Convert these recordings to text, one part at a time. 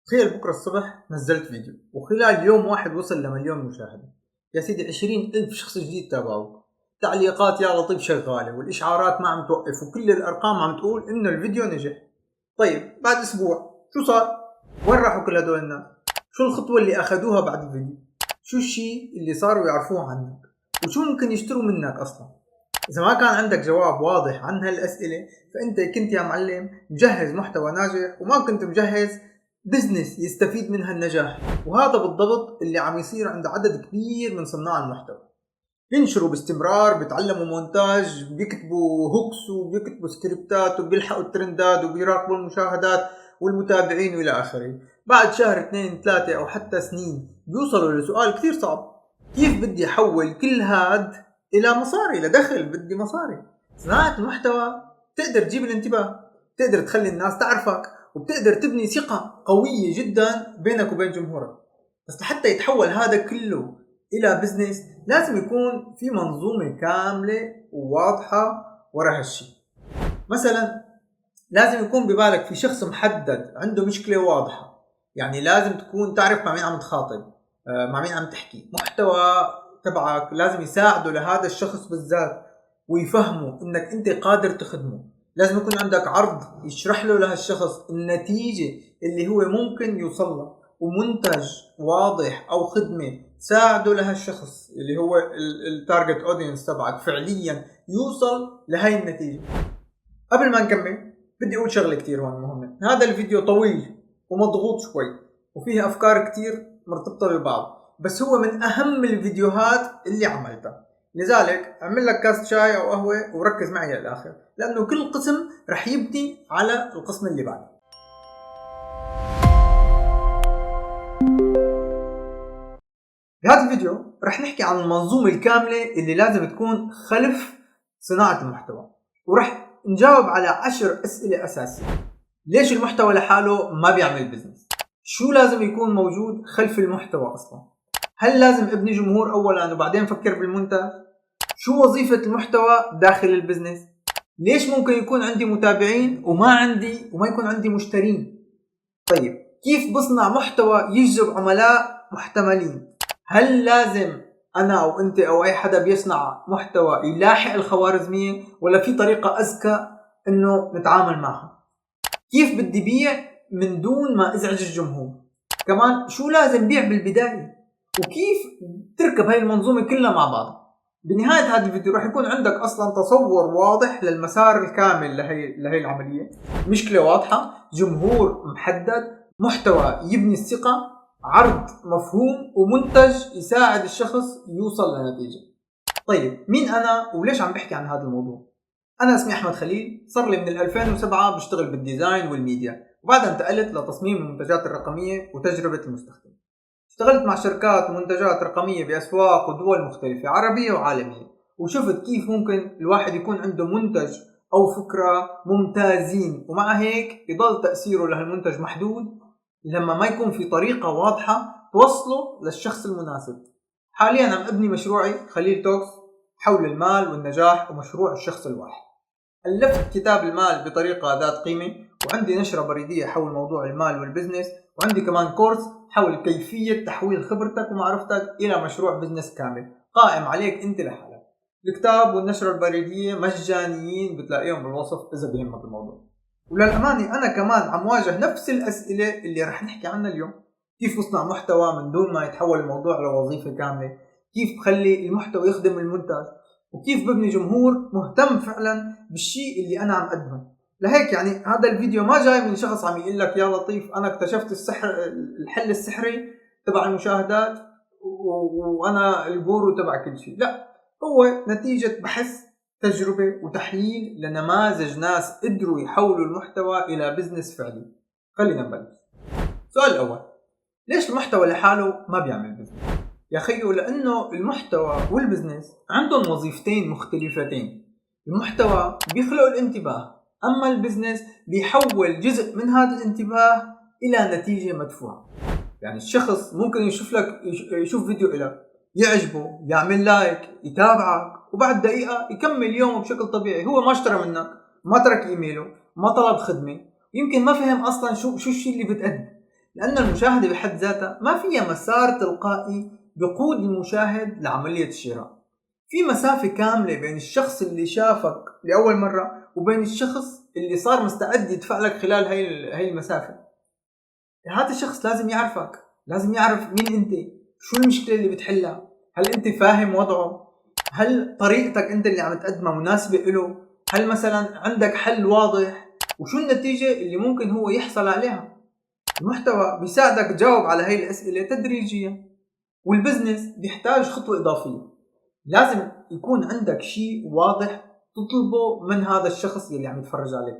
تخيل بكرة الصبح نزلت فيديو وخلال يوم واحد وصل لمليون مشاهدة. يا سيدي 20,000 شخص جديد تابعوك. تعليقات يا لطيف شغالة والإشعارات ما عم توقف وكل الأرقام عم تقول إنه الفيديو نجح. طيب بعد أسبوع شو صار؟ وين راحوا كل هدول الناس؟ شو الخطوة اللي أخذوها بعد الفيديو؟ شو الشيء اللي صاروا يعرفوه عنك؟ وشو ممكن يشتروا منك أصلا؟ إذا ما كان عندك جواب واضح عن هالأسئلة فأنت كنت يا معلم مجهز محتوى ناجح وما كنت مجهز بزنس يستفيد من هالنجاح. وهذا بالضبط اللي عم يصير عند عدد كبير من صناع المحتوى. بينشروا باستمرار، بيتعلموا مونتاج، بيكتبوا هوكس وبيكتبوا سكريبتات وبيلحقوا الترندات وبيراقبوا المشاهدات والمتابعين والى اخره. بعد شهر 2 3 او حتى سنين بيوصلوا لسؤال كثير صعب: كيف بدي احول كل هاد الى مصاري، لدخل؟ بدي مصاري. صناعة المحتوى تقدر تجيب الانتباه، تقدر تخلي الناس تعرفك، وبتقدر تبني ثقة قوية جدا بينك وبين جمهورك. بس لحتى يتحول هذا كله الى بزنس لازم يكون في منظومة كاملة وواضحة ورا هالشي. مثلا لازم يكون ببالك في شخص محدد عنده مشكلة واضحة، يعني لازم تكون تعرف مع مين عم تخاطب، مع مين عم تحكي. محتوى تبعك لازم يساعده لهذا الشخص بالذات ويفهمه انك انت قادر تخدمه. لازم يكون عندك عرض يشرح له لهالشخص النتيجة اللي هو ممكن يوصلها، ومنتج واضح او خدمة تساعده لهالشخص اللي هو التارجت اودينس تبعك فعليا يوصل لهي النتيجة. قبل ما نكمل بدي اقول شغله كتير هون مهمه. هذا الفيديو طويل ومضغوط شوي وفيه افكار كتير مرتبطه ببعض، بس هو من اهم الفيديوهات اللي عملتها. لذلك اعمل لك كاس شاي او قهوه وركز معي للاخر، لانه كل قسم رح يبني على القسم اللي بعده. بهذا الفيديو رح نحكي عن المنظومه الكامله اللي لازم تكون خلف صناعه المحتوى، ورح نجاوب على 10 اسئله اساسيه. ليش المحتوى لحاله ما بيعمل بزنس؟ شو لازم يكون موجود خلف المحتوى أصلا؟ هل لازم ابني جمهور أولا وبعدين فكر بالمنتج؟ شو وظيفة المحتوى داخل البزنس؟ ليش ممكن يكون عندي متابعين وما يكون عندي مشترين؟ طيب كيف بصنع محتوى يجذب عملاء محتملين؟ هل لازم أنا أو أنت أو أي حدا بيصنع محتوى يلاحق الخوارزمية، ولا في طريقة أذكى إنه نتعامل معها؟ كيف بدي بيع من دون ما ازعج الجمهور؟ كمان شو لازم بيع بالبداية؟ وكيف تركب هاي المنظومة كلها مع بعض؟ بنهاية هذا الفيديو راح يكون عندك اصلا تصور واضح للمسار الكامل لهي العملية. مشكلة واضحة، جمهور محدد، محتوى يبني الثقة، عرض مفهوم، ومنتج يساعد الشخص يوصل لنتيجة. طيب مين انا وليش عم بحكي عن هذا الموضوع؟ أنا اسمي أحمد خليل، صار لي من 2007 بشتغل بالديزاين والميديا، وبعدها انتقلت لتصميم المنتجات الرقمية وتجربة المستخدم. اشتغلت مع شركات ومنتجات رقمية بأسواق ودول مختلفة عربية وعالمية، وشفت كيف ممكن الواحد يكون عنده منتج أو فكرة ممتازين ومع هيك يضل تأثيره لهالمنتج محدود لما ما يكون في طريقة واضحة توصله للشخص المناسب. حاليا عم أبني مشروعي خليل توكس حول المال والنجاح ومشروع الشخص الواحد. ألفت كتاب المال بطريقة ذات قيمة، وعندي نشرة بريدية حول موضوع المال والبزنس، وعندي كمان كورس حول كيفية تحويل خبرتك ومعرفتك إلى مشروع بزنس كامل قائم عليك أنت لحالك. الكتاب والنشرة البريدية مجانيين، بتلاقيهم بالوصف إذا بيهمك الموضوع. وللأمانة أنا كمان عم واجه نفس الأسئلة اللي رح نحكي عنها اليوم. كيف أصنع محتوى من دون ما يتحول الموضوع لوظيفة كاملة؟ كيف بخلي المحتوى يخدم المنتج؟ وكيف ببني جمهور مهتم فعلا بالشيء اللي انا عم اقدمه؟ لهيك يعني هذا الفيديو ما جاي من شخص عم يقول لك يا لطيف انا اكتشفت الحل السحري تبع المشاهدات وانا الجورو تبع كل شيء. لا، هو نتيجة بحث، تجربة وتحليل لنماذج ناس قدروا يحولوا المحتوى الى بزنس فعلي. خلينا نبلش. السؤال الاول: ليش المحتوى لحاله ما بيعمل بزنس؟ يا خيو لأنه المحتوى والبزنس عندهم وظيفتين مختلفتين. المحتوى بيخلق الانتباه، أما البزنس بيحول جزء من هذا الانتباه إلى نتيجة مدفوعة. يعني الشخص ممكن يشوف فيديو إلك، يعجبه، يعمل لايك، يتابعك، وبعد دقيقة يكمل يومه بشكل طبيعي. هو ما اشترى منك، ما ترك إيميله، ما طلب خدمة، يمكن ما فهم أصلا شو الشيء اللي بتقدم. لأن المشاهدة بحد ذاتها ما فيها مسار تلقائي بقود المشاهد لعملية الشراء. في مسافة كاملة بين الشخص اللي شافك لأول مرة وبين الشخص اللي صار مستعد يدفع لك خلال هاي المسافة. هذا الشخص لازم يعرفك، لازم يعرف مين انت، شو المشكلة اللي بتحلها، هل انت فاهم وضعه، هل طريقتك انت اللي عم تقدمها مناسبة له، هل مثلا عندك حل واضح، وشو النتيجة اللي ممكن هو يحصل عليها. المحتوى بيساعدك تجاوب على هاي الأسئلة تدريجيا. والبزنس بيحتاج خطوة إضافية، لازم يكون عندك شيء واضح تطلبه من هذا الشخص اللي عم يتفرج عليك.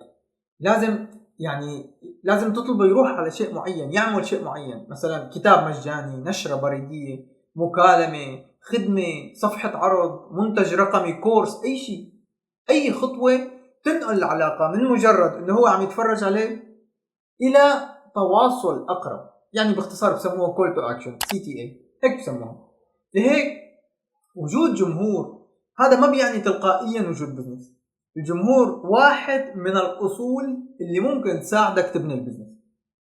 لازم تطلبه يروح على شيء معين، يعمل شيء معين، مثلا كتاب مجاني، نشرة بريدية، مكالمة، خدمة، صفحة عرض، منتج رقمي، كورس، أي شيء. أي خطوة تنقل العلاقة من مجرد إنه هو عم يتفرج عليك إلى تواصل أقرب. يعني باختصار بسموه call to action CTA، هيك بسموه. لهيك وجود جمهور هذا ما بيعني تلقائيا وجود بزنس. الجمهور واحد من الأصول اللي ممكن تساعدك تبني البزنس،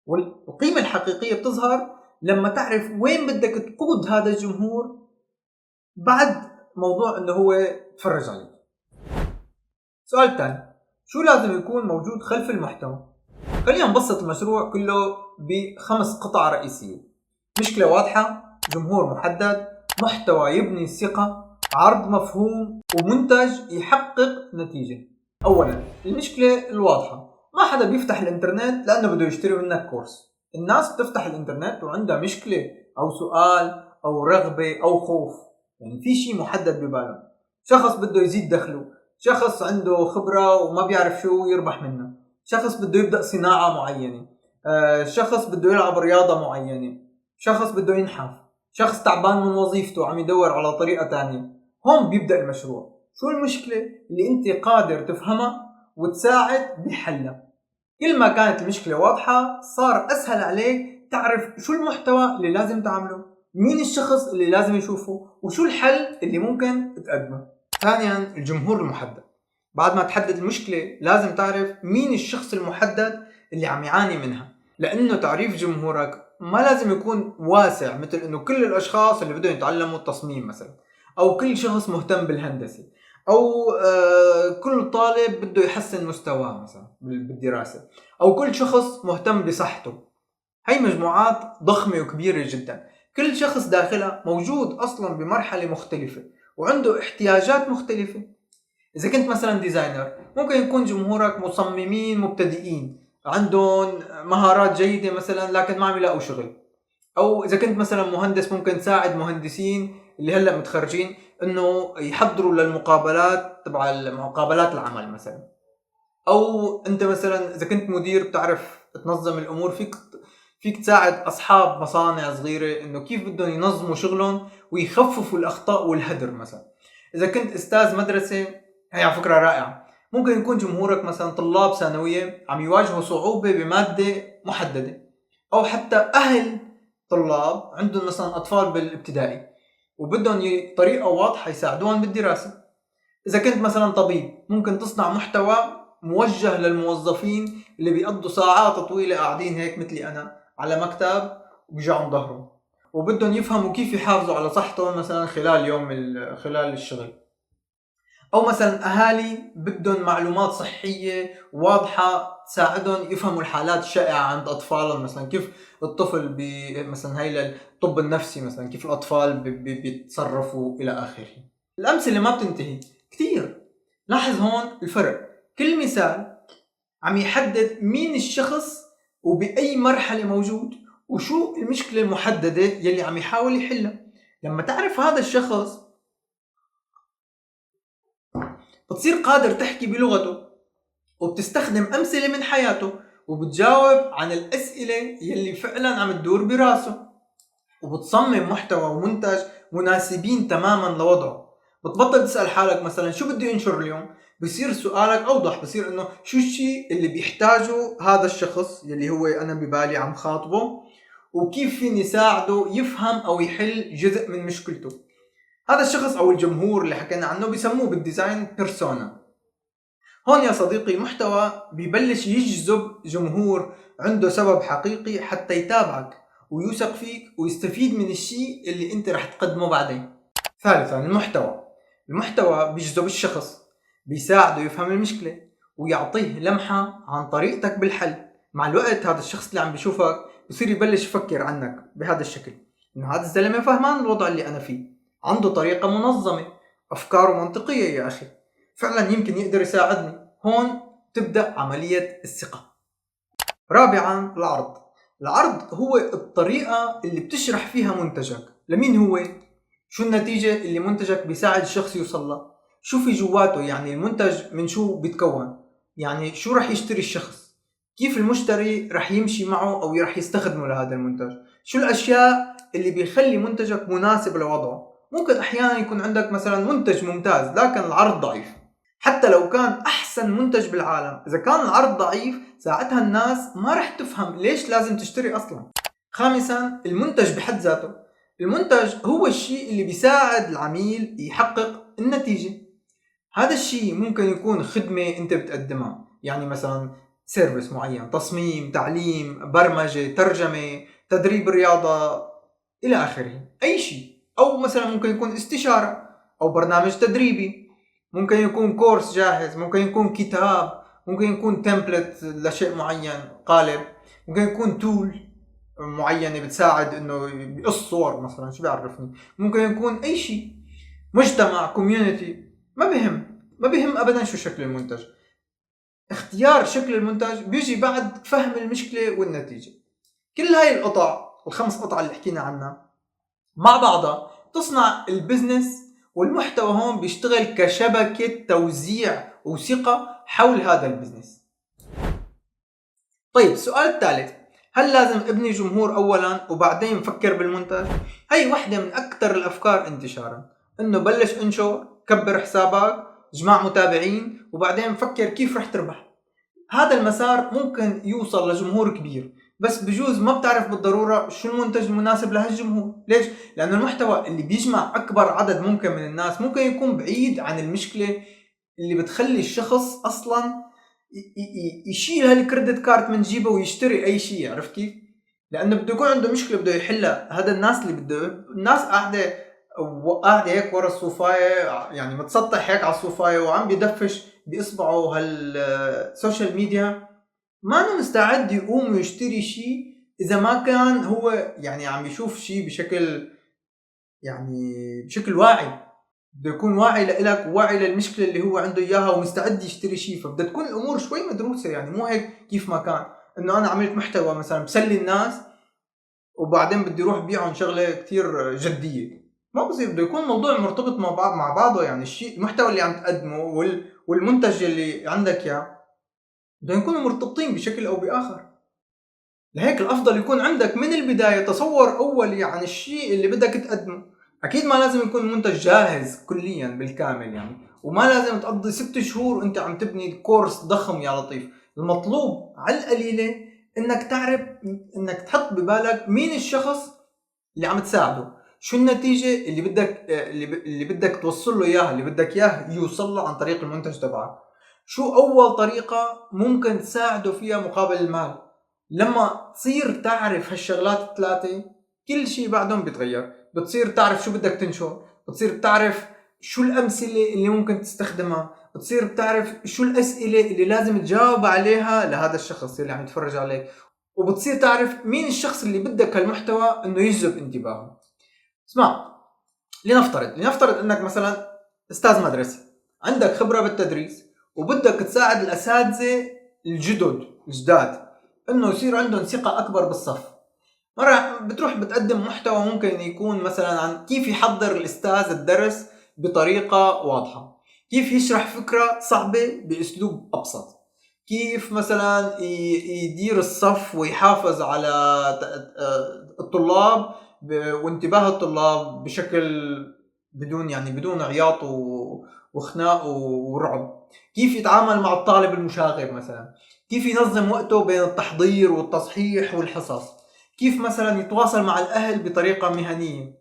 والقيمة الحقيقية بتظهر لما تعرف وين بدك تقود هذا الجمهور بعد موضوع انه هو يتفرج عليك. سؤال تاني، شو لازم يكون موجود خلف المحتوى؟ خلينا نبسط المشروع كله ب5 قطع رئيسية: مشكلة واضحة، جمهور محدد، محتوى يبني الثقة، عرض مفهوم، ومنتج يحقق نتيجة. أولا المشكلة الواضحة، ما حدا بيفتح الانترنت لأنه بده يشتري منك كورس. الناس بتفتح الانترنت وعندها مشكلة أو سؤال أو رغبة أو خوف، يعني في شيء محدد بباله. شخص بده يزيد دخله، شخص عنده خبرة وما بيعرف شو يربح منها، شخص بده يبدأ صناعة معينة، شخص بده يلعب رياضة معينة، شخص بده ينحف، شخص تعبان من وظيفته عم يدور على طريقة تانية. هون بيبدأ المشروع. شو المشكلة اللي انت قادر تفهمها وتساعد بحلها؟ كل ما كانت المشكلة واضحة صار أسهل عليك تعرف شو المحتوى اللي لازم تعمله، مين الشخص اللي لازم يشوفه، وشو الحل اللي ممكن تقدمه. ثانيا الجمهور المحدد. بعد ما تحدد المشكلة لازم تعرف مين الشخص المحدد اللي عم يعاني منها، لأنه تعريف جمهورك ما لازم يكون واسع، مثل إنه كل الأشخاص اللي بدهم يتعلموا التصميم مثلا، أو كل شخص مهتم بالهندسة، أو كل طالب بده يحسن مستواه مثلا بالدراسة، أو كل شخص مهتم بصحته. هاي مجموعات ضخمة وكبيرة جدا، كل شخص داخلها موجود أصلا بمرحلة مختلفة وعنده احتياجات مختلفة. إذا كنت مثلا ديزاينر ممكن يكون جمهورك مصممين مبتدئين عندهم مهارات جيدة مثلا لكن ما عم يلاقوا شغل. أو إذا كنت مثلا مهندس ممكن تساعد مهندسين اللي هلأ متخرجين إنه يحضروا للمقابلات تبع مقابلات العمل مثلا. أو أنت مثلا إذا كنت مدير بتعرف تنظم الأمور، فيك تساعد أصحاب مصانع صغيرة إنه كيف بدهم ينظموا شغلهم ويخففوا الأخطاء والهدر مثلا. إذا كنت أستاذ مدرسة، هي على فكرة رائعة، ممكن يكون جمهورك مثلا طلاب ثانوية عم يواجهوا صعوبة بمادة محددة، أو حتى أهل طلاب عندهم مثلا أطفال بالابتدائي وبدهم طريقة واضحة يساعدوهم بالدراسة. إذا كنت مثلا طبيب ممكن تصنع محتوى موجه للموظفين اللي بيقضوا ساعات طويلة قاعدين هيك مثلي أنا على مكتب وبيجعون ظهرهم وبدهم يفهموا كيف يحافظوا على صحتهم مثلا خلال الشغل. أو مثلا أهالي بدهم معلومات صحية واضحة تساعدهم يفهموا الحالات الشائعة عند أطفالهم، مثلا كيف الطفل مثلا هاي الطب النفسي مثلا كيف الأطفال بيتصرفوا إلى آخره. الأمثلة ما بتنتهي كتير. لاحظ هون الفرق، كل مثال عم يحدد مين الشخص وبأي مرحلة موجود وشو المشكلة المحددة يلي عم يحاول يحلها. لما تعرف هذا الشخص بتصير قادر تحكي بلغته وبتستخدم أمثلة من حياته وبتجاوب عن الأسئلة يلي فعلا عم تدور براسه، وبتصمم محتوى ومنتج مناسبين تماما لوضعه. بتبطل تسأل حالك مثلا شو بدي انشر اليوم، بصير سؤالك أوضح، بصير إنه شو الشيء اللي بيحتاجه هذا الشخص يلي هو أنا ببالي عم خاطبه، وكيف فيني ساعده يفهم أو يحل جزء من مشكلته. هذا الشخص أو الجمهور اللي حكينا عنه بيسموه بالديزاين بيرسونا. هون يا صديقي المحتوى ببلش يجذب جمهور عنده سبب حقيقي حتى يتابعك ويوثق فيك ويستفيد من الشيء اللي انت رح تقدمه بعدين. ثالثا المحتوى بيجذب الشخص، بيساعده يفهم المشكلة ويعطيه لمحة عن طريقتك بالحل. مع الوقت هذا الشخص اللي عم بيشوفك بصير يبلش يفكر عنك بهذا الشكل، انه هذا الزلمة فهمان الوضع اللي انا فيه، عنده طريقة منظمة، افكاره منطقية يا اخي، فعلا يمكن يقدر يساعدني. هون تبدأ عملية الثقة. رابعا العرض هو الطريقة اللي بتشرح فيها منتجك. لمين هو؟ شو النتيجة اللي منتجك بيساعد الشخص يوصل لها؟ شو في جواته؟ يعني المنتج من شو بيتكون؟ يعني شو رح يشتري الشخص؟ كيف المشتري رح يمشي معه أو رح يستخدمه لهذا المنتج؟ شو الأشياء اللي بيخلي منتجك مناسب لوضعه؟ ممكن أحيانا يكون عندك مثلا منتج ممتاز لكن العرض ضعيف. حتى لو كان أحسن منتج بالعالم، إذا كان العرض ضعيف ساعتها الناس ما رح تفهم ليش لازم تشتري أصلا. خامسا المنتج بحد ذاته. المنتج هو الشيء اللي بيساعد العميل يحقق النتيجة. هذا الشيء ممكن يكون خدمة أنت بتقدمها، يعني مثلا سيرفيس معين، تصميم، تعليم، برمجة، ترجمة، تدريب رياضة، إلى آخره، أي شيء. أو مثلا ممكن يكون استشارة أو برنامج تدريبي، ممكن يكون كورس جاهز، ممكن يكون كتاب، ممكن يكون تمبلت لشيء معين، قالب، ممكن يكون تول معينة بتساعد انه بقص صور مثلا، شو بيعرفني، ممكن يكون اي شيء، مجتمع، كوميونتي، ما بهم ابدا شو شكل المنتج. اختيار شكل المنتج بيجي بعد فهم المشكلة والنتيجة. كل هاي القطع، الخمس قطع اللي حكينا عنها مع بعضها تصنع البزنس، والمحتوى هون بيشتغل كشبكة توزيع وثقة حول هذا البزنس. طيب السؤال الثالث، هل لازم ابني جمهور اولا وبعدين فكر بالمنتج؟ هي واحدة من اكثر الافكار انتشارا، انه بلش انشر، كبر حسابك، جمع متابعين، وبعدين فكر كيف رح تربح. هذا المسار ممكن يوصل لجمهور كبير، بس بجوز ما بتعرف بالضرورة شو المنتج المناسب لهالجمهور. ليش؟ لأنه المحتوى اللي بيجمع أكبر عدد ممكن من الناس ممكن يكون بعيد عن المشكلة اللي بتخلي الشخص أصلا يشيل هالكريدت كارت من جيبه ويشتري أي شيء. عرفت كيف؟ لأنه بده يكون عنده مشكلة بده يحلها. هذا الناس اللي الناس قاعدة هيك ورا الصوفاية، يعني متسطح هيك على الصوفاية وعم بيدفش بإصبعه هالسوشيال ميديا، ما أنا مستعد يقوم ويشتري شيء إذا ما كان هو يعني عم يشوف شيء بشكل واعي. بده يكون واعي لإلك وواعي للمشكلة اللي هو عنده إياها ومستعد يشتري شيء. فبدها تكون الأمور شوي مدروسة، يعني مو هيك كيف ما كان إنه أنا عملت محتوى مثلا بسلي الناس وبعدين بدي أروح بيعهم شغلة كتير جدية. ما بصير. بده يكون الموضوع مرتبط مع بعضه، يعني الشيء المحتوى اللي عم تقدمه والمنتج اللي عندك إياه بدهم يكونوا مرتبطين بشكل أو بآخر. لهيك الأفضل يكون عندك من البداية تصور أولي عن الشيء اللي بدك تقدمه. أكيد ما لازم يكون المنتج جاهز كليا بالكامل يعني، وما لازم تقضي 6 شهور وانت عم تبني كورس ضخم يا لطيف. المطلوب على القليلة انك تعرف، انك تحط ببالك مين الشخص اللي عم تساعده، شو النتيجة اللي بدك توصل له اياها، اللي بدك اياه يوصل له عن طريق المنتج تبعك، شو اول طريقة ممكن تساعده فيها مقابل المال. لما تصير تعرف هالشغلات الثلاثة كل شيء بعدهم بيتغير. بتصير تعرف شو بدك تنشر، بتصير تعرف شو الأمثلة اللي ممكن تستخدمها، بتصير بتعرف شو الأسئلة اللي لازم تجاوب عليها لهذا الشخص اللي عم يتفرج عليك، وبتصير تعرف مين الشخص اللي بدك هالمحتوى انه يجذب انتباهه. اسمع، لنفترض انك مثلا استاذ مدرسة، عندك خبرة بالتدريس وبدك تساعد الأساتذة الجداد انه يصير عندهم ثقة اكبر بالصف. مرة بتروح بتقدم محتوى ممكن يكون مثلا عن كيف يحضر الأستاذ الدرس بطريقة واضحة، كيف يشرح فكرة صعبة بأسلوب أبسط، كيف مثلا يدير الصف ويحافظ على الطلاب وانتباه الطلاب بشكل بدون عياط وخناق ورعب، كيف يتعامل مع الطالب المشاغب مثلا، كيف ينظم وقته بين التحضير والتصحيح والحصص، كيف مثلا يتواصل مع الأهل بطريقة مهنية.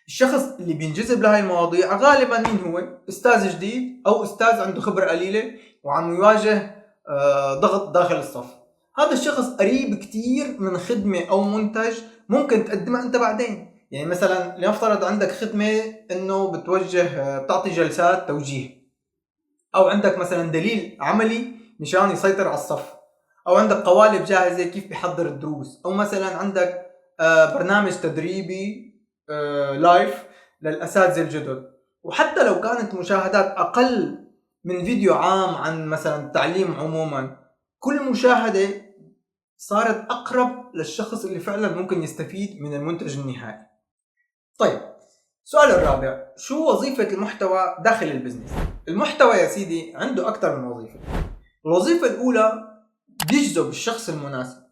الشخص اللي بينجذب لهاي المواضيع غالبا مين هو؟ أستاذ جديد أو أستاذ عنده خبرة قليلة، وعم يواجه ضغط داخل الصف. هذا الشخص قريب كتير من خدمة أو منتج ممكن تقدمها أنت بعدين. يعني مثلا لنفترض عندك خدمة أنه بتعطي جلسات توجيه، أو عندك مثلا دليل عملي مشان يسيطر على الصف، أو عندك قوالب جاهزة كيف بيحضر الدروس، أو مثلا عندك برنامج تدريبي لايف للأساتذة الجدد. وحتى لو كانت مشاهدات أقل من فيديو عام عن مثلا التعليم عموما، كل مشاهدة صارت أقرب للشخص اللي فعلا ممكن يستفيد من المنتج النهائي. طيب، السؤال الرابع، شو وظيفة المحتوى داخل البزنس؟ المحتوى يا سيدي عنده أكثر من وظيفة. الوظيفة الأولى بيجذب الشخص المناسب.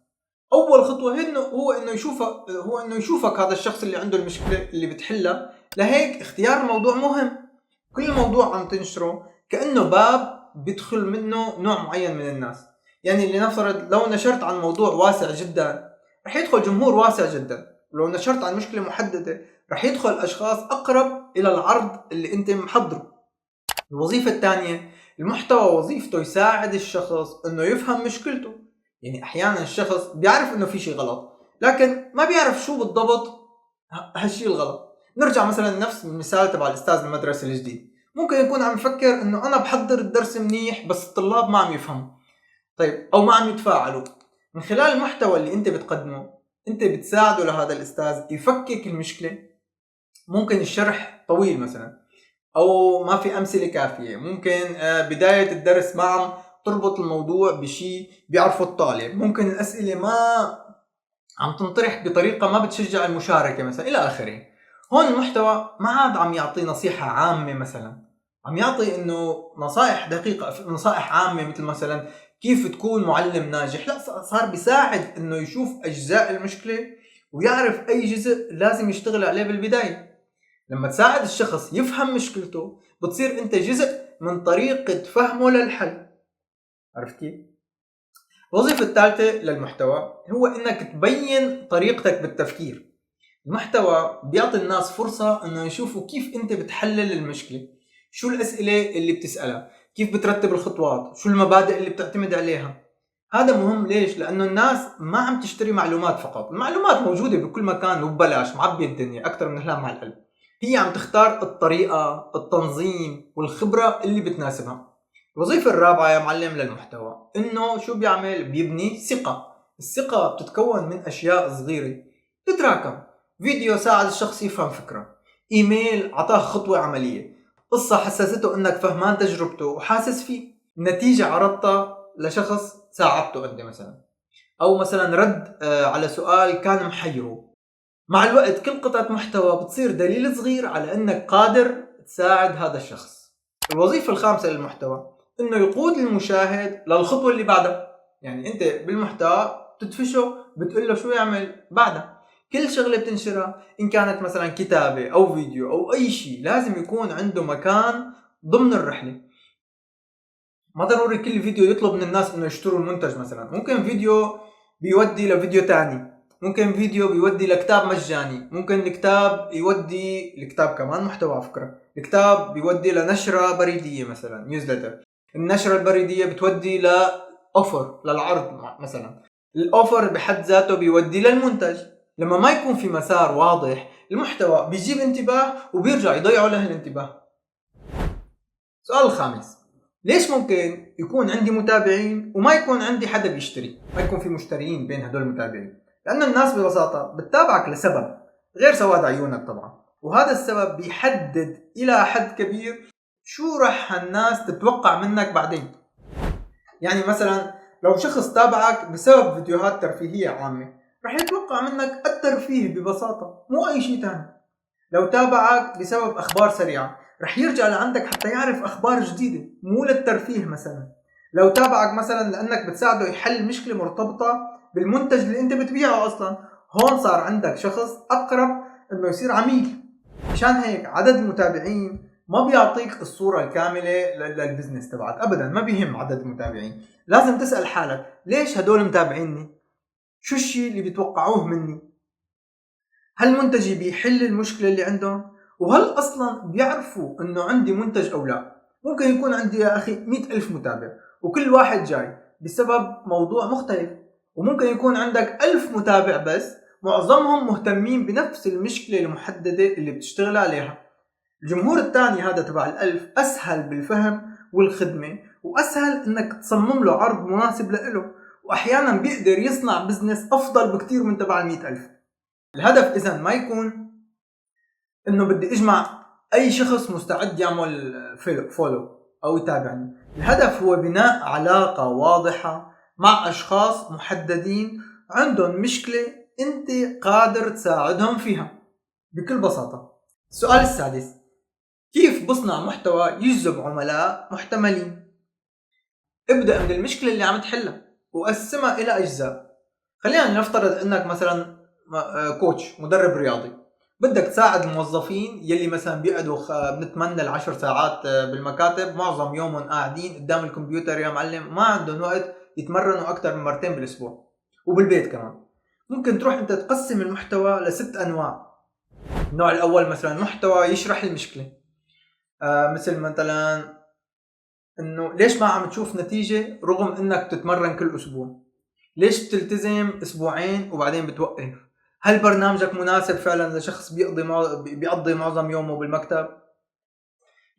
أول خطوة هو إنه يشوفك هذا الشخص اللي عنده المشكلة اللي بتحلها. لهيك اختيار الموضوع مهم. كل موضوع عم تنشره كأنه باب بيدخل منه نوع معين من الناس. يعني اللي نفترض لو نشرت عن موضوع واسع جدا رح يدخل جمهور واسع جدا، ولو نشرت عن مشكلة محددة رح يدخل أشخاص أقرب إلى العرض اللي أنت محضره. الوظيفة الثانية، المحتوى وظيفته يساعد الشخص إنه يفهم مشكلته. يعني أحيانا الشخص بيعرف إنه في شيء غلط لكن ما بيعرف شو بالضبط هالشيء الغلط. نرجع مثلا نفس المثال تبع الأستاذ المدرسة الجديد، ممكن يكون عم يفكر إنه أنا بحضر الدرس منيح بس الطلاب ما عم يفهموا، طيب، أو ما عم يتفاعلوا. من خلال المحتوى اللي أنت بتقدمه أنت بتساعده لهذا الأستاذ يفكك المشكلة. ممكن الشرح طويل مثلا، او ما في امثله كافيه، ممكن بدايه الدرس ما عم تربط الموضوع بشيء بيعرفه الطالب، ممكن الاسئله ما عم تنطرح بطريقه ما بتشجع المشاركه مثلا، الى اخره. هون المحتوى ما عاد عم يعطي نصيحه عامه مثلا، عم يعطي انه نصائح دقيقه، نصائح عامه مثل مثلا كيف تكون معلم ناجح. لا، صار بيساعد انه يشوف اجزاء المشكله ويعرف اي جزء لازم يشتغل عليه بالبدايه. لما تساعد الشخص يفهم مشكلته بتصير انت جزء من طريقة فهمه للحل. عرفت كيف؟ الوظيفة الثالثة للمحتوى هو انك تبين طريقتك بالتفكير. المحتوى بيعطي الناس فرصة انه يشوفوا كيف انت بتحلل المشكلة، شو الاسئلة اللي بتسألها، كيف بترتب الخطوات، شو المبادئ اللي بتعتمد عليها. هذا مهم ليش؟ لانه الناس ما عم تشتري معلومات فقط، المعلومات موجودة بكل مكان وببلاش، معبي الدنيا اكثر من هلا مع القلب. هي عم تختار الطريقة، التنظيم والخبرة اللي بتناسبها. الوظيفة الرابعة يا معلم للمحتوى انه شو بيعمل؟ بيبني ثقة. الثقة بتتكون من اشياء صغيرة تتراكم. فيديو ساعد الشخص يفهم فكرة، ايميل عطاه خطوة عملية، قصة حسسته انك فهمان تجربته وحاسس فيه، نتيجة عرضتها لشخص ساعدته انت مثلا، او مثلا رد على سؤال كان محيره. مع الوقت كل قطعة محتوى بتصير دليل صغير على انك قادر تساعد هذا الشخص. الوظيفة الخامسة للمحتوى انه يقود المشاهد للخطوة اللي بعدها. يعني انت بالمحتوى بتدفشه، بتقول له شو يعمل بعدها. كل شغلة بتنشرها ان كانت مثلا كتابة او فيديو او اي شيء لازم يكون عنده مكان ضمن الرحلة. ما ضروري كل فيديو يطلب من الناس انه يشتروا المنتج. مثلا ممكن فيديو بيودي لفيديو تاني، ممكن فيديو بيودي لكتاب مجاني، ممكن الكتاب كمان محتوى على فكرة. الكتاب بيودي لنشرة بريدية مثلا نيوزلتر، النشرة البريدية بتودي لأوفر للعرض مثلا، الأوفر بحد ذاته بيودي للمنتج. لما ما يكون في مسار واضح المحتوى بيجيب انتباه وبيرجع يضيعوا له الانتباه. السؤال الخامس، ليش ممكن يكون عندي متابعين وما يكون عندي حدا بيشتري؟ ما يكون في مشترين بين هدول المتابعين. لأن الناس ببساطة بتتابعك لسبب غير سواد عيونك طبعا، وهذا السبب بيحدد إلى حد كبير شو رح الناس تتوقع منك بعدين. يعني مثلا لو شخص تابعك بسبب فيديوهات ترفيهية عامة رح يتوقع منك الترفيه ببساطة، مو أي شيء تاني. لو تابعك بسبب أخبار سريعة رح يرجع لعندك حتى يعرف أخبار جديدة، مو للترفيه مثلا. لو تابعك مثلا لأنك بتساعده يحل مشكلة مرتبطة بالمنتج اللي أنت بتبيعه أصلا، هون صار عندك شخص أقرب إنه يصير عميل. مشان هيك عدد المتابعين ما بيعطيك الصورة الكاملة للبزنس تبعك أبدا. ما بيهم عدد المتابعين، لازم تسأل حالك ليش هدول متابعيني؟ شو الشيء اللي بيتوقعوه مني؟ هل منتجي بيحل المشكلة اللي عندهم؟ وهل أصلا بيعرفوا إنه عندي منتج أو لا؟ ممكن يكون عندي يا أخي 100,000 متابع، وكل واحد جاي بسبب موضوع مختلف. وممكن يكون عندك 1000 متابع بس معظمهم مهتمين بنفس المشكلة المحددة اللي بتشتغل عليها. الجمهور الثاني هذا تبع ال1000 أسهل بالفهم والخدمة، وأسهل إنك تصمم له عرض مناسب له، وأحيانا بيقدر يصنع بزنس أفضل بكتير من تبع ال100,000. الهدف إذن ما يكون إنه بدي أجمع أي شخص مستعد يعمل فولو أو يتابعني. الهدف هو بناء علاقة واضحة مع أشخاص محددين عندهم مشكلة أنت قادر تساعدهم فيها بكل بساطة. السؤال السادس: كيف بصنع محتوى يجذب عملاء محتملين؟ ابدأ من المشكلة اللي عم تحلها وقسمها إلى أجزاء. خلينا نفترض أنك مثلا كوتش، مدرب رياضي، بدك تساعد الموظفين يلي مثلا بيقعدوا بنتمنى 10 ساعات بالمكاتب، معظم يومهم قاعدين قدام الكمبيوتر يا معلم، ما عندهم وقت يتمرنوا أكتر من مرتين بالأسبوع، وبالبيت كمان. ممكن تروح أنت تقسم المحتوى ل6 أنواع. النوع الأول مثلا محتوى يشرح المشكلة، مثل مثلا انه ليش ما عم تشوف نتيجة رغم انك تتمرن كل اسبوع؟ ليش بتلتزم اسبوعين وبعدين بتوقف؟ هل برنامجك مناسب فعلا لشخص بيقضي معظم يومه بالمكتب؟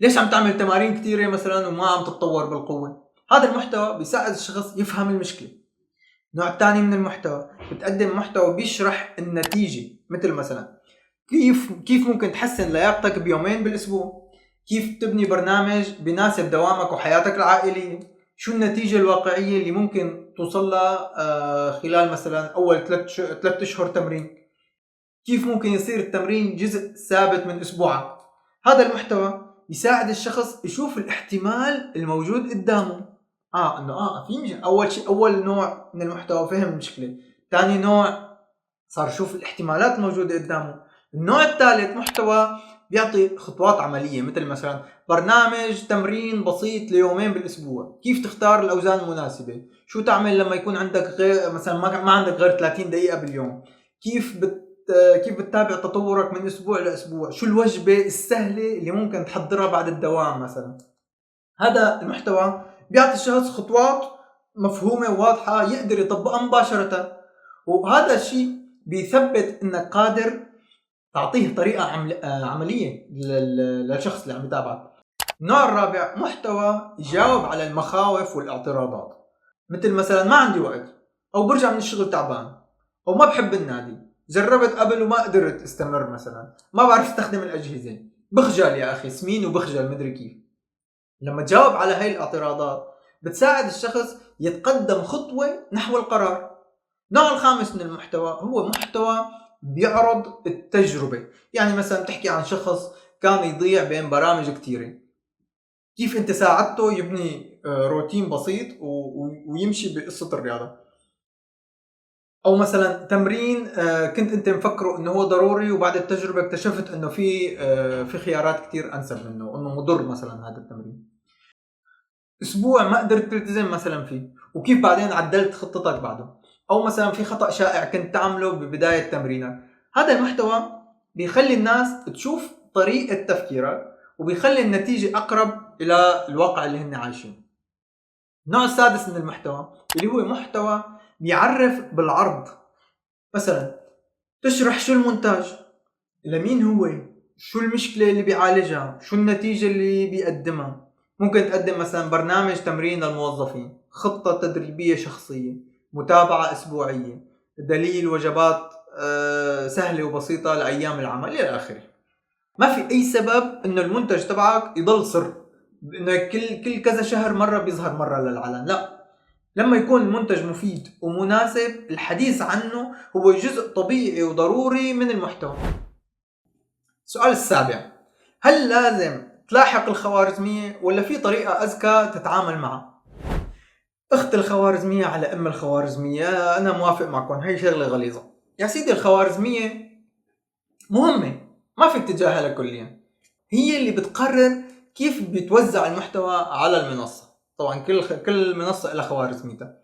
ليش عم تعمل تمارين كتيرة مثلا وما عم تتطور بالقوة؟ هذا المحتوى بيساعد الشخص يفهم المشكلة. النوع الثاني من المحتوى بتقدم محتوى بيشرح النتيجة، مثل مثلا كيف ممكن تحسن لياقتك بيومين بالاسبوع، كيف تبني برنامج بيناسب دوامك وحياتك العائلية، شو النتيجة الواقعية اللي ممكن توصلها خلال مثلا أول 3 أشهر تمرين، كيف ممكن يصير التمرين جزء ثابت من أسبوعك. هذا المحتوى يساعد الشخص يشوف الاحتمال الموجود قدامه. إنه في مشكلة. أول شيء، أول نوع من المحتوى فهم المشكلة. ثاني نوع صار يشوف الاحتمالات الموجودة قدامه. النوع الثالث محتوى بيعطي خطوات عملية، مثل مثلا برنامج تمرين بسيط ليومين بالأسبوع، كيف تختار الأوزان المناسبة، شو تعمل لما يكون عندك غير مثلا ما عندك غير 30 دقيقة باليوم، كيف بتتابع تطورك من أسبوع لأسبوع، شو الوجبة السهلة اللي ممكن تحضرها بعد الدوام مثلا. هذا المحتوى بيعطي الشخص خطوات مفهومة وواضحة يقدر يطبقها مباشرة، وهذا الشيء بيثبت انك قادر تعطيه طريقة عملية للشخص اللي عم يتابعك. النوع الرابع محتوى يجاوب على المخاوف والاعتراضات، مثل مثلا ما عندي وقت، او برجع من الشغل تعبان، او ما بحب النادي، جربت قبل وما قدرت استمر، مثلا ما بعرف استخدم الأجهزة، بخجل يا اخي، سمين وبخجل مدري كيف. لما تجاوب على هاي الاعتراضات بتساعد الشخص يتقدم خطوة نحو القرار. النوع الخامس من المحتوى هو محتوى بيعرض التجربة. يعني مثلا تحكي عن شخص كان يضيع بين برامج كتيرة، كيف انت ساعدته يبني روتين بسيط ويمشي بقصة الرياضة. او مثلا تمرين كنت انت مفكره انه هو ضروري، وبعد التجربة اكتشفت انه في خيارات كتير انسب منه، وانه مضر مثلا هذا التمرين. اسبوع ما قدرت تلتزم مثلا فيه، وكيف بعدين عدلت خطتك بعده. او مثلا في خطأ شائع كنت تعمله ببداية تمرينك. هذا المحتوى بيخلي الناس تشوف طريقة تفكيرك، وبيخلي النتيجة اقرب الى الواقع اللي هن عايشين. النوع السادس من المحتوى اللي هو محتوى بيعرف بالعرض. مثلا تشرح شو المنتج، لمين هو، شو المشكلة اللي بيعالجها، شو النتيجة اللي بيقدمها. ممكن تقدم مثلا برنامج تمرين للموظفين، خطة تدريبية شخصية، متابعة أسبوعية، دليل وجبات سهلة وبسيطة لأيام العمل إلى آخره. ما في أي سبب إنه المنتج تبعك يضل سر، إنه كل كذا شهر مرة بيظهر مرة للعلن. لا، لما يكون المنتج مفيد ومناسب الحديث عنه هو جزء طبيعي وضروري من المحتوى. السؤال السابع: هل لازم تلاحق الخوارزمية ولا في طريقة أذكى تتعامل معها؟ أخت الخوارزمية على أم الخوارزمية، أنا موافق معكم، هي شغلة غليظة يا سيدي. الخوارزمية مهمة، ما فيك تتجاهلها كليا. هي اللي بتقرر كيف بيتوزع المحتوى على المنصة. طبعا كل منصة لها خوارزميتها.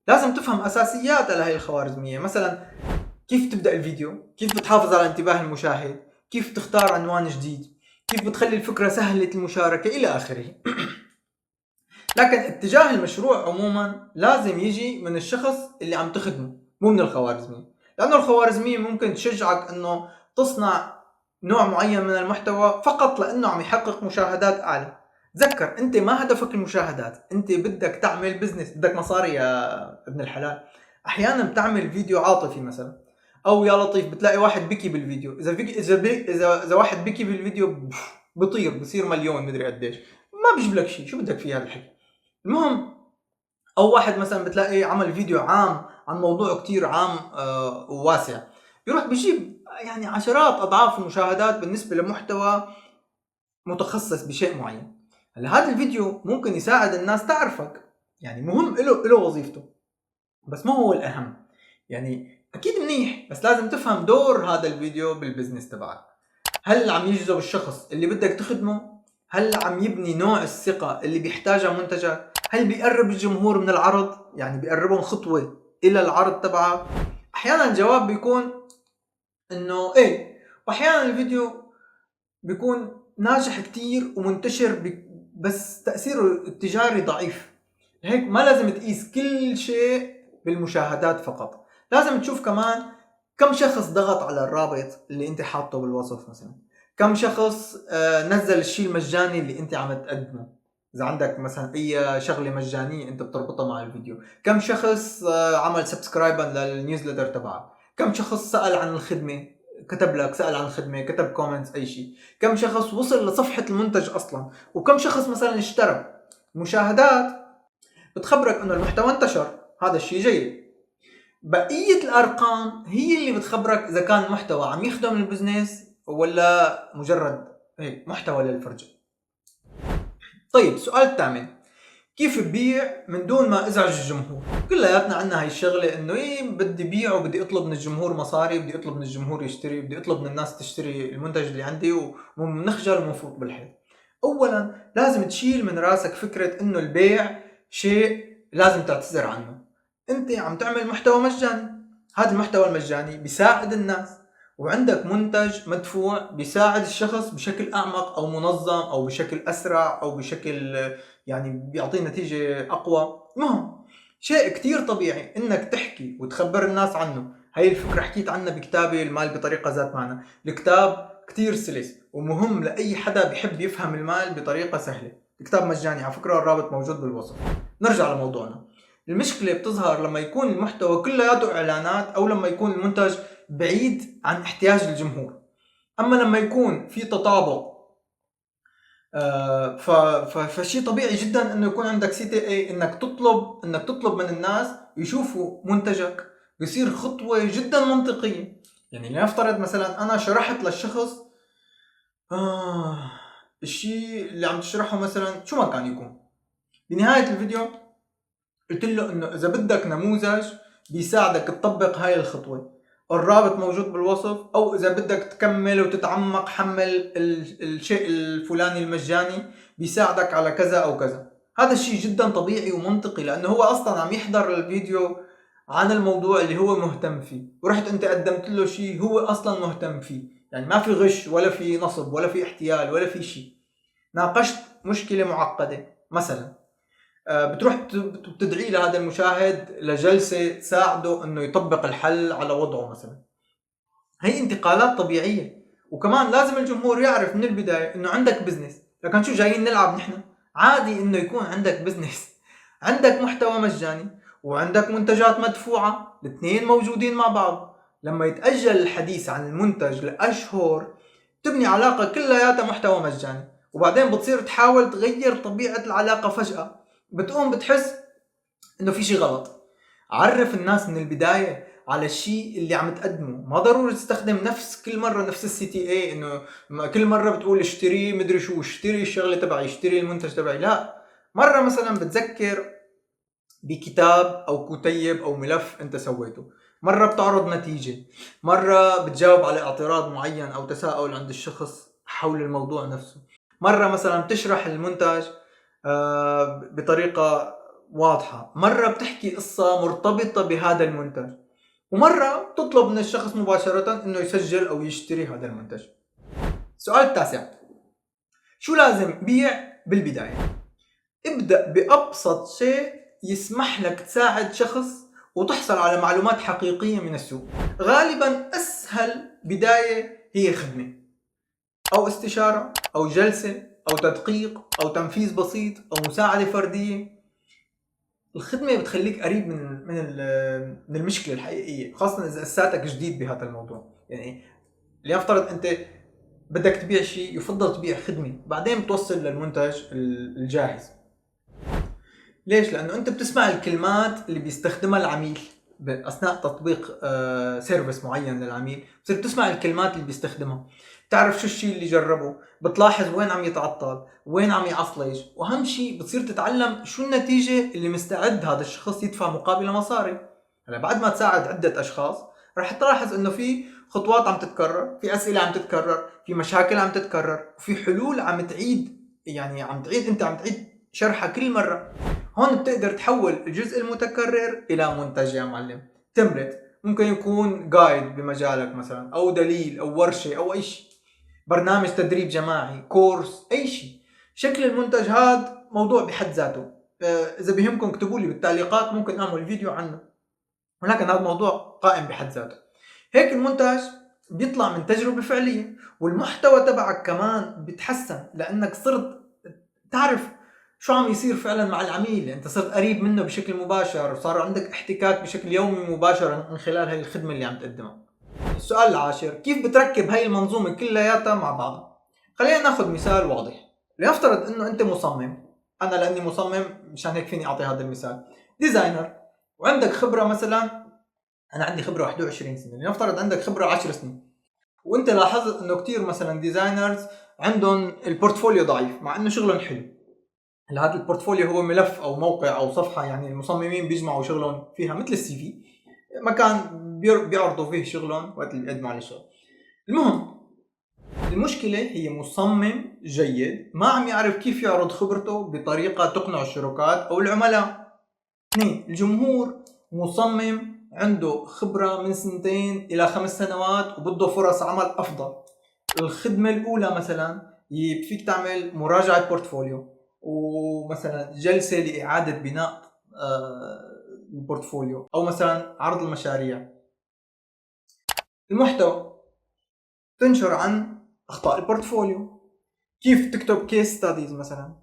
لازم تفهم أساسيات لهي الخوارزمية، مثلا كيف تبدأ الفيديو، كيف بتحافظ على انتباه المشاهد، كيف تختار عنوان جديد، كيف بتخلي الفكرة سهلة المشاركة إلى آخره. لكن اتجاه المشروع عموما لازم يجي من الشخص اللي عم تخدمه، مو من الخوارزمية، لأنه الخوارزمية ممكن تشجعك أنه تصنع نوع معين من المحتوى فقط لأنه عم يحقق مشاهدات أعلى. تذكر أنت ما هدفك المشاهدات، أنت بدك تعمل بزنس، بدك مصاري يا ابن الحلال. أحيانا بتعمل فيديو عاطفي مثلا، أو يا لطيف بتلاقي واحد بكي بالفيديو، إذا واحد بكي بالفيديو بطير بصير مليون مدري قديش، ما بيجيب لك شيء، شو بدك فيه هذا الحكي؟ المهم، او واحد مثلا بتلاقي عمل فيديو عام عن موضوع كتير عام وواسع، بيروح بيجيب يعني عشرات اضعاف المشاهدات بالنسبة لمحتوى متخصص بشيء معين. هلا هذا الفيديو ممكن يساعد الناس تعرفك، يعني مهم له وظيفته، بس ما هو الاهم. يعني اكيد منيح، بس لازم تفهم دور هذا الفيديو بالبزنس تبعك. هل عم يجذب الشخص اللي بدك تخدمه؟ هل عم يبني نوع الثقة اللي بيحتاجها منتجك؟ هل بيقرب الجمهور من العرض؟ يعني بيقربهم خطوة إلى العرض تبعك؟ أحيانا الجواب بيكون إنه إيه، وأحيانا الفيديو بيكون ناجح كتير ومنتشر بس تأثيره التجاري ضعيف. هيك ما لازم تقيس كل شيء بالمشاهدات فقط، لازم تشوف كمان كم شخص ضغط على الرابط اللي انت حاطه بالوصف مثلا، كم شخص نزل الشيء المجاني اللي انت عم تقدمه، اذا عندك مثلا اي شغله مجانيه انت بتربطها مع الفيديو، كم شخص عمل سبسكرايب للنيوزلتر تبعك، كم شخص سأل عن الخدمه، كتب لك سأل عن الخدمه، كتب كومنتس، اي شيء، كم شخص وصل لصفحه المنتج اصلا، وكم شخص مثلا اشترى. المشاهدات بتخبرك انه المحتوى انتشر، هذا الشيء جيد. بقية الارقام هي اللي بتخبرك اذا كان محتوى عم يخدم البزنس ولا مجرد هيك محتوى للفرجة. طيب سؤال الثامن، كيف تبيع من دون ما ازعج الجمهور؟ كلياتنا عنا هاي الشغلة انه ايه، بدي بيع وبدي اطلب من الجمهور مصاري، بدي اطلب من الجمهور يشتري، بدي اطلب من الناس تشتري المنتج اللي عندي، ومنخجل ومنفوت بالحيط. اولا لازم تشيل من راسك فكرة انه البيع شيء لازم تعتذر عنه. انت عم تعمل محتوى مجاني، هذا المحتوى المجاني بيساعد الناس، وعندك منتج مدفوع بيساعد الشخص بشكل اعمق او منظم او بشكل اسرع او بشكل يعني بيعطي نتيجة اقوى. المهم شيء كتير طبيعي انك تحكي وتخبر الناس عنه. هاي الفكرة حكيت عنها بكتابي المال بطريقة ذات معنى. الكتاب كتير سلس ومهم لأي حدا بيحب يفهم المال بطريقة سهلة. الكتاب مجاني على فكرة، الرابط موجود بالوصف. نرجع لموضوعنا. المشكلة بتظهر لما يكون المحتوى كلياته إعلانات أو لما يكون المنتج بعيد عن احتياج الجمهور. أما لما يكون في تطابق فشيء طبيعي جدا انه يكون عندك CTA، انك تطلب من الناس يشوفوا منتجك، بيصير خطوة جدا منطقية. يعني لنفترض مثلا انا شرحت للشخص الشيء اللي عم تشرحه مثلا شو ما كان يكون، بنهاية الفيديو قلت له انه اذا بدك نموذج بيساعدك تطبق هاي الخطوة، الرابط موجود بالوصف، او اذا بدك تكمل وتتعمق حمل الشيء الفلاني المجاني بيساعدك على كذا او كذا. هذا الشيء جدا طبيعي ومنطقي لانه هو اصلا عم يحضر الفيديو عن الموضوع اللي هو مهتم فيه، ورحت انت قدمت له شيء هو اصلا مهتم فيه. يعني ما في غش ولا في نصب ولا في احتيال ولا في شيء. ناقشت مشكلة معقدة مثلا، بتروح بتدعي لهذا المشاهد لجلسة تساعده انه يطبق الحل على وضعه مثلا. هي انتقالات طبيعية، وكمان لازم الجمهور يعرف من البداية انه عندك بزنس. لكن شو جايين نلعب نحن؟ عادي انه يكون عندك بزنس، عندك محتوى مجاني وعندك منتجات مدفوعة، الاثنين موجودين مع بعض. لما يتأجل الحديث عن المنتج لأشهر تبني علاقة كلياتها محتوى مجاني، وبعدين بتصير تحاول تغير طبيعة العلاقة فجأة، بتقوم بتحس انه في شيء غلط. عرف الناس من البداية على الشيء اللي عم تقدمه، ما ضروري تستخدم كل مرة نفس CTA، انه كل مرة بتقول اشتري مدري شو، اشتري الشغلة تبعي، اشتري المنتج تبعي. لا، مرة مثلا بتذكر بكتاب او كتيب او ملف انت سويته، مرة بتعرض نتيجة، مرة بتجاوب على اعتراض معين او تساؤل عند الشخص حول الموضوع نفسه، مرة مثلا بتشرح المنتج بطريقة واضحة، مرة بتحكي قصة مرتبطة بهذا المنتج، ومرة بتطلب من الشخص مباشرة انه يسجل او يشتري هذا المنتج. السؤال التاسع، شو لازم بيع بالبداية؟ ابدأ بأبسط شيء يسمح لك تساعد شخص وتحصل على معلومات حقيقية من السوق. غالبا أسهل بداية هي خدمة أو استشارة أو جلسة أو تدقيق أو تنفيذ بسيط أو مساعدة فردية. الخدمة بتخليك قريب من المشكلة الحقيقية، خاصة إذا لساتك جديد بهذا الموضوع. يعني لنفترض أنت بدك تبيع شيء، يفضل تبيع خدمة بعدين بتوصل للمنتج الجاهز. ليش؟ لأنه أنت بتسمع الكلمات اللي بيستخدمها العميل أثناء تطبيق سيرفيس معين للعميل. بتصير بتسمع الكلمات اللي بيستخدمها، بتعرف شو الشيء اللي جربه، بتلاحظ وين عم يتعطل، وين عم يعصلج، وأهم شيء بتصير تتعلم شو النتيجة اللي مستعد هذا الشخص يدفع مقابل مصاري. هلا بعد ما تساعد عدة أشخاص رح تلاحظ إنه في خطوات عم تتكرر، في أسئلة عم تتكرر، في مشاكل عم تتكرر، وفي حلول عم تعيد، يعني أنت عم تعيد شرحها كل مرة. هون بتقدر تحول الجزء المتكرر إلى منتج يا معلم. تمبلت ممكن يكون جايد بمجالك مثلا، أو دليل أو ورشة أو أي شيء، برنامج تدريب جماعي، كورس، أي شيء. شكل المنتج هذا موضوع بحد ذاته. إذا بيهمكم اكتبوا لي بالتعليقات، ممكن أعمل فيديو عنه، ولكن هذا موضوع قائم بحد ذاته. هيك المنتج بيطلع من تجربة فعلية، والمحتوى تبعك كمان بيتحسن لأنك صرت تعرف شو عم يصير فعلا مع العميل. انت صرت قريب منه بشكل مباشر، وصار عندك احتكاك بشكل يومي مباشرة من خلال هاي الخدمة اللي عم تقدمها. السؤال العاشر: كيف بتركب هاي المنظومة كلياتها مع بعضها؟ خلينا ناخذ مثال واضح. لنفترض انه انت مصمم، انا لاني مصمم مشان هيك فيني اعطي هذا المثال، ديزاينر، وعندك خبرة مثلا، انا عندي خبرة 21 سنة، لنفترض عندك خبرة 10 سنين، وانت لاحظت انه كتير مثلا ديزاينرز عندهم البورتفوليو ضعيف مع انه شغلهم حلو. هذا البورتفوليو هو ملف او موقع او صفحه، يعني المصممين بيجمعوا شغلهم فيها مثل السي في، مكان بيعرضوا فيه شغلهم وقت اللي بيقدموا على الشغل. المهم، المشكله هي مصمم جيد ما عم يعرف كيف يعرض خبرته بطريقه تقنع الشركات او العملاء. اثنين: الجمهور مصمم عنده خبره من 2 إلى 5 سنوات وبده فرص عمل افضل. الخدمه الاولى مثلا فيك تعمل مراجعه بورتفوليو، ومثلا جلسة لإعادة بناء البورتفوليو، أو مثلا عرض المشاريع. المحتوى: تنشر عن أخطاء البورتفوليو، كيف تكتب كيس ستاديز مثلا،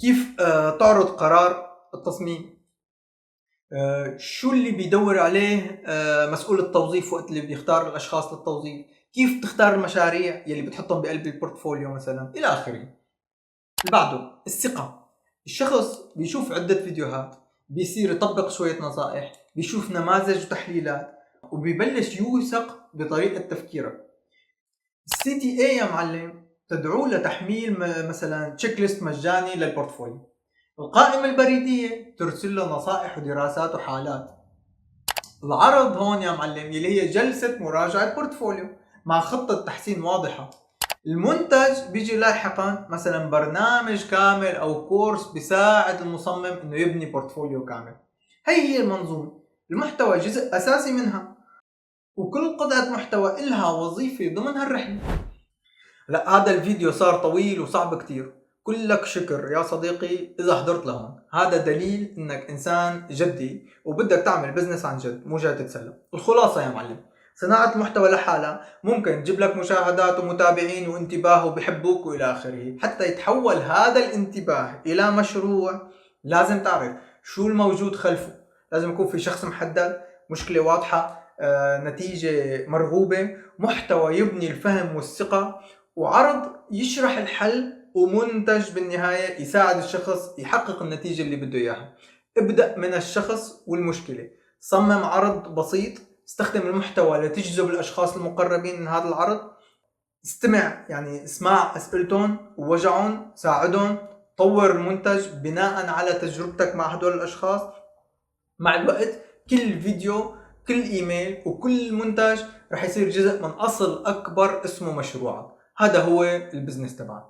كيف تعرض قرار التصميم، شو اللي بيدور عليه مسؤول التوظيف وقت اللي بيختار الأشخاص للتوظيف، كيف تختار المشاريع يلي بتحطهم بقلب البورتفوليو مثلا، إلى آخره. اللي بعده: الثقة. الشخص بيشوف عدة فيديوهات، بيصير يطبق شوية نصائح، بيشوف نماذج وتحليلات، وبيبلش يوثق بطريقة تفكيرك. السي تي اي يا معلم تدعو لتحميل مثلا تشيك ليست مجاني للبورتفوليو. القائمة البريدية ترسل له نصائح ودراسات وحالات. العرض هون يا معلم يلي هي جلسة مراجعة بورتفوليو مع خطة تحسين واضحة. المنتج بيجي لاحقا مثلا برنامج كامل او كورس بيساعد المصمم انه يبني بورتفوليو كامل. هي المنظومة، المحتوى جزء اساسي منها، وكل قطعة محتوى إلها وظيفة ضمن هالرحلة. لا هذا الفيديو صار طويل وصعب كتير، كلك شكر يا صديقي إذا حضرت لهون. هذا دليل إنك إنسان جدي وبدك تعمل بزنس عن جد، مو جاي تتسلى. الخلاصة يا معلم: صناعة المحتوى لحالها ممكن تجيب لك مشاهدات ومتابعين وانتباه وبيحبوك وإلى آخره. حتى يتحول هذا الانتباه إلى مشروع لازم تعرف شو الموجود خلفه. لازم يكون في شخص محدد، مشكلة واضحة، نتيجة مرغوبة، محتوى يبني الفهم والثقة، وعرض يشرح الحل، ومنتج بالنهاية يساعد الشخص يحقق النتيجة اللي بده إياها. ابدأ من الشخص والمشكلة، صمم عرض بسيط، استخدم المحتوى لتجذب الأشخاص المقربين من هذا العرض، استمع، يعني اسمع أسئلتهم ووجعهم، ساعدهم، طور المنتج بناء على تجربتك مع هدول الأشخاص. مع الوقت كل فيديو، كل ايميل، وكل منتج رح يصير جزء من اصل اكبر اسمه مشروعك. هذا هو البزنس تبعك.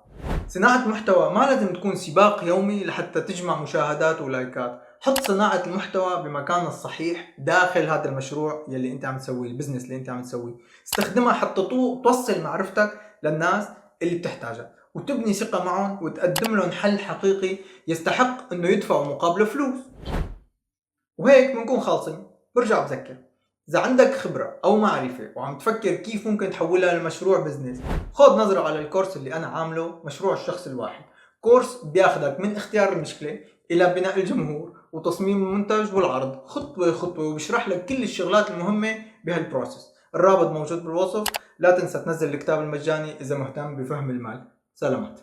صناعة محتوى ما لازم تكون سباق يومي لحتى تجمع مشاهدات ولايكات. حط صناعة المحتوى بمكانها الصحيح داخل هذا المشروع يلي انت عم تسويه، البزنس اللي انت عم تسويه. استخدمها حتى توصل معرفتك للناس اللي بتحتاجها. وتبني ثقة معهم وتقدم لهم حل حقيقي يستحق انه يدفعوا مقابله فلوس. وهيك بنكون خالصين. برجع بذكر، إذا عندك خبرة أو معرفة وعم تفكر كيف ممكن تحولها لمشروع بزنس، خذ نظرة على الكورس اللي أنا عامله، مشروع الشخص الواحد. كورس بياخدك من اختيار المشكلة إلى بناء الجمهور وتصميم المنتج والعرض خطوة خطوة، وبشرح لك كل الشغلات المهمة بهالبروسس. الرابط موجود بالوصف. لا تنسى تنزل الكتاب المجاني إذا مهتم بفهم المال. سلامات.